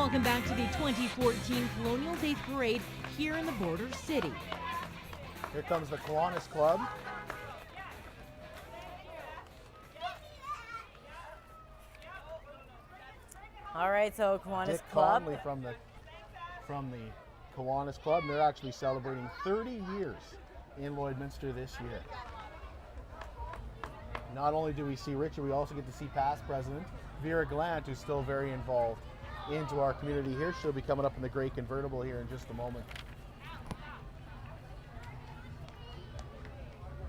Welcome back to the 2014 Colonial Day Parade here in the border city. Here comes the Colonial Club. All right, so Kiwanis Dick Club. Conley from the Kiwanis Club. And they're actually celebrating 30 years in Lloydminster this year. Not only do we see Richard, we also get to see past president Vera Gallant, who's still very involved into our community here. She'll be coming up in the gray convertible here in just a moment.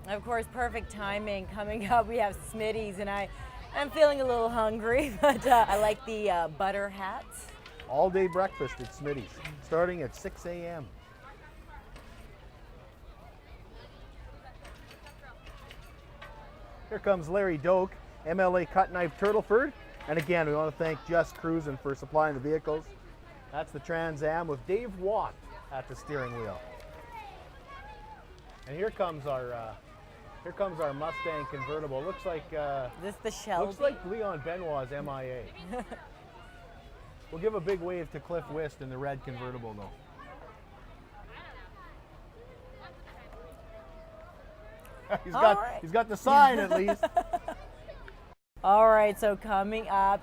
Of course, perfect timing. Coming up, we have Smitty's, and I'm feeling a little hungry, but I like the butter hats. All day breakfast at Smitty's, starting at 6 a.m. Here comes Larry Doak, MLA Cut Knife Turtleford. And again, we want to thank Just Cruising for supplying the vehicles. That's the Trans Am with Dave Watt at the steering wheel. And here comes our Mustang convertible. Looks like This the Shelby. looks like Leon Benoit's MIA. We'll give a big wave to Cliff Wist in the red convertible, though. He's got the sign at least. All right, so coming up,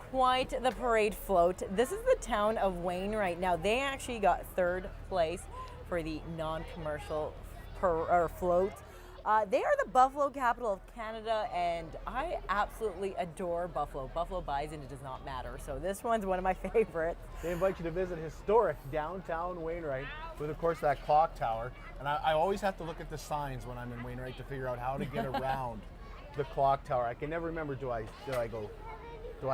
quite the parade float. This is the town of Wainwright. Now, they actually got third place for the non-commercial float. They are the Buffalo capital of Canada, and I absolutely adore Buffalo. Buffalo buys and it does not matter. So this one's one of my favorites. They invite you to visit historic downtown Wainwright with, of course, that clock tower. And I always have to look at the signs when I'm in Wainwright to figure out how to get around the clock tower. I can never remember, do I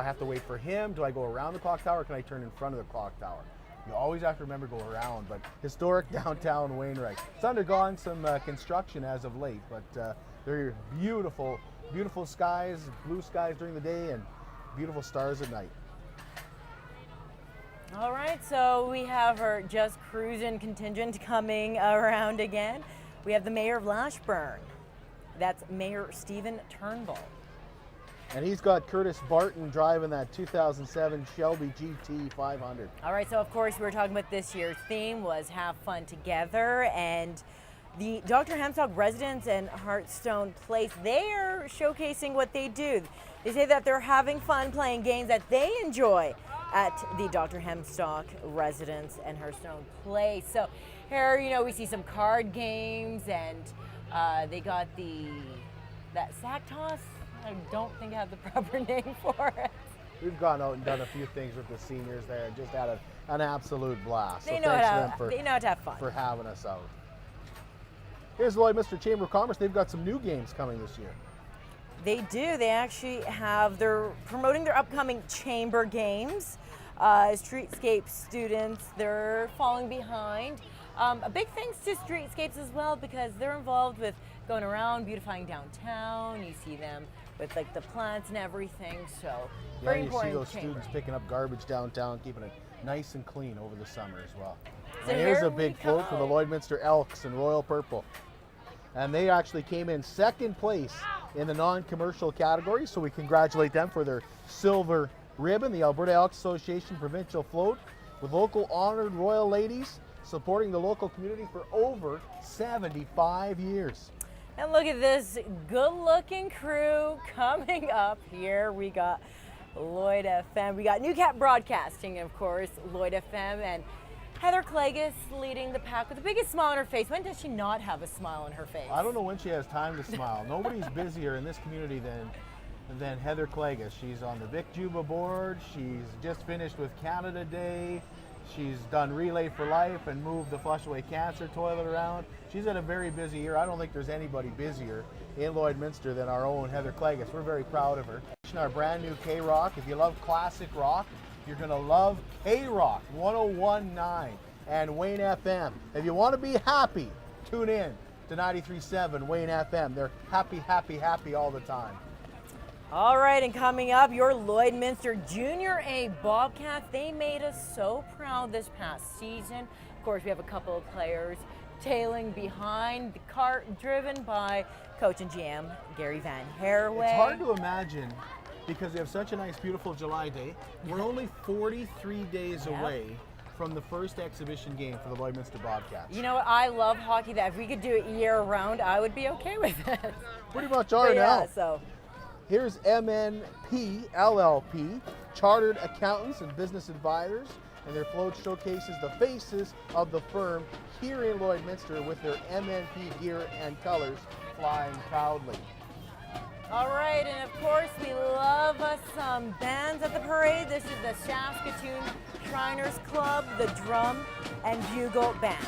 have to wait for him? Do I go around the clock tower, or can I turn in front of the clock tower? You always have to remember to go around, but historic downtown Wainwright. It's undergone some construction as of late, but they're beautiful, beautiful skies, blue skies during the day, and beautiful stars at night. All right, so we have our Just Cruising contingent coming around again. We have the Mayor of Lashburn. That's Mayor Stephen Turnbull. And he's got Curtis Barton driving that 2007 Shelby GT 500. All right, so of course we were talking about this year's theme was Have Fun Together, and the Dr. Hemstock residents and Hearthstone Place, they are showcasing what they do. They say that they're having fun playing games that they enjoy at the Dr. Hemstock residence and Hearthstone Place. So here, we see some card games, and they got that sack toss. I don't think I have the proper name for it. We've gone out and done a few things with the seniors there and just had an absolute blast. They so know thanks how to them they know how to have fun. for having us out. Here's Lloydminster Chamber of Commerce. They've got some new games coming this year. They do. They actually they're promoting their upcoming chamber games. Streetscape students, they're falling behind. A big thanks to Streetscapes as well, because they're involved with going around beautifying downtown. You see them with like the plants and everything. So very you important. see those chamber. students picking up garbage downtown, keeping it nice and clean over the summer as well. So and here's here a big we float for the go. Lloydminster Elks in royal purple. And they actually came in second place in the non-commercial category, so we congratulate them for their silver ribbon, the Alberta Elks Association Provincial Float, with local honored royal ladies supporting the local community for over 75 years. And look at this good-looking crew coming up here. We got Lloyd FM. We got Newcap Broadcasting, of course, Lloyd FM, and Heather Clagus leading the pack with the biggest smile on her face. When does she not have a smile on her face? I don't know when she has time to smile. Nobody's busier in this community than Heather Clagus. She's on the Vic Juba board. She's just finished with Canada Day. She's done Relay for Life and moved the Flush Away Cancer toilet around. She's had a very busy year. I don't think there's anybody busier in Lloydminster than our own Heather Clagus. We're very proud of her. Our brand new K-Rock. If you love classic rock, you're going to love K-Rock 101.9 and Wayne FM. If you want to be happy, tune in to 93.7 Wayne FM. They're happy, happy, happy all the time. All right, and coming up, your Lloydminster Junior A Bobcats. They made us so proud this past season. Of course, we have a couple of players tailing behind the cart driven by coach and GM Gary Van Herway. It's hard to imagine because we have such a nice, beautiful July day. We're only 43 days Yep. away from the first exhibition game for the Lloydminster Bobcats. You know what? I love hockey. That if we could do it year round, I would be okay with it. Pretty much are But now. yeah, so Here's MNP LLP, Chartered Accountants and Business Advisors, and their float showcases the faces of the firm here in Lloydminster with their MNP gear and colors flying proudly. all right, and of course we love us some bands at the parade. This is the Saskatoon Shriners Club, the Drum and Bugle Band.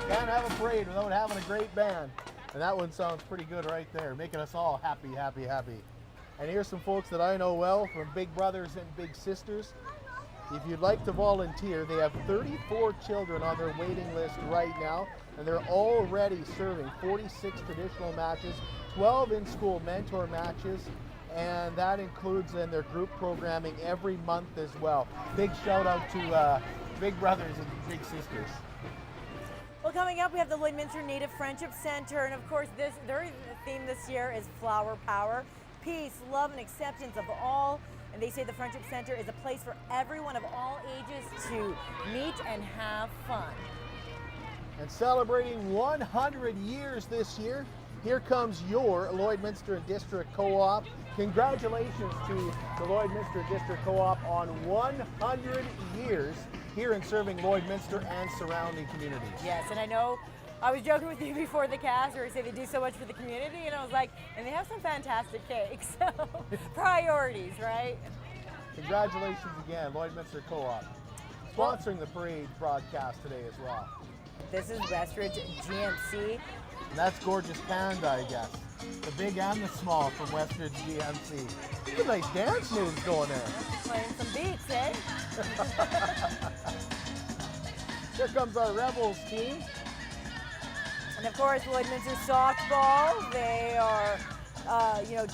Can't have a parade without having a great band. And that one sounds pretty good right there, making us all happy, happy, happy. And here's some folks that I know well from Big Brothers and Big Sisters. If you'd like to volunteer, they have 34 children on their waiting list right now, and they're already serving 46 traditional matches, 12 in-school mentor matches, and that includes in their group programming every month as well. Big shout out to Big Brothers and Big Sisters. Well, coming up, we have the Lloydminster Native Friendship Center, and of course, their theme this year is Flower Power, peace, love, and acceptance of all. And they say the Friendship Center is a place for everyone of all ages to meet and have fun. And celebrating 100 years this year, here comes your Lloydminster District Co-op. Congratulations to the Lloydminster District Co-op on 100 years here in serving Lloydminster and surrounding communities. Yes, and I know I was joking with you before the cast where I say they do so much for the community, and I was like, and they have some fantastic cakes. So priorities, right? Congratulations again, Lloydminster Co-op, sponsoring the parade broadcast today as well. This is Westridge GMC. And that's Gorgeous Panda, I guess. The big and the small from Westridge GMC. There's a nice dance moves going there. Playing some beats, eh? Here comes our Rebels team. And of course, Lloydminster softball. They are,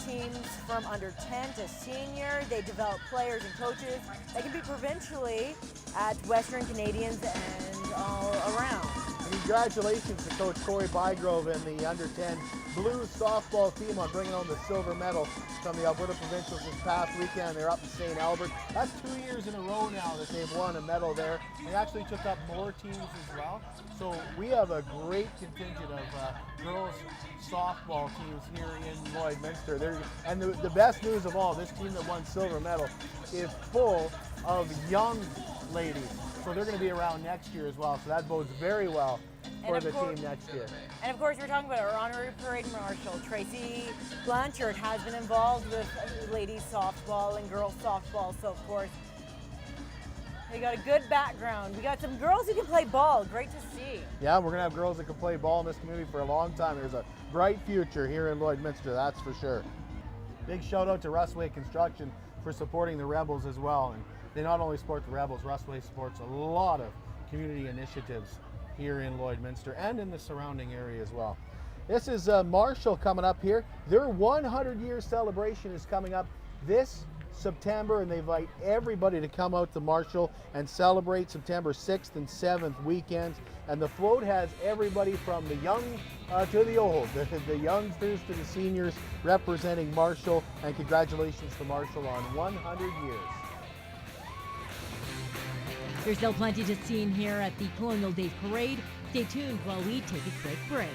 teams from under 10 to senior. They develop players and coaches that can be provincially at Western Canadians and all around. Congratulations to Coach Corey Bygrove and the under 10 Blues softball team on bringing home the silver medal from the Alberta Provincials this past weekend. They're up in St. Albert. That's 2 years in a row now that they've won a medal there. They actually took up more teams as well. So we have a great contingent of girls softball teams here in Lloydminster. And the best news of all, this team that won silver medal is full of young ladies. So they're going to be around next year as well. So that bodes very well for the team next year. And of course, we're talking about our honorary parade marshal, Tracy Blanchard, has been involved with ladies softball and girls softball. So of course, we got a good background. We got some girls who can play ball. Great to see. Yeah, we're going to have girls that can play ball in this community for a long time. There's a bright future here in Lloydminster, that's for sure. Big shout out to Russway Construction for supporting the Rebels as well. And they not only support the Rebels, Russway supports a lot of community initiatives here in Lloydminster and in the surrounding area as well. This is Marshall coming up here. Their 100-year celebration is coming up this September, and they invite everybody to come out to Marshall and celebrate September 6th and 7th weekends. And the float has everybody from the young to the old, the youngsters to the seniors representing Marshall. And congratulations to Marshall on 100 years. There's still plenty to see in here at the Colonial Day Parade. Stay tuned while we take a quick break.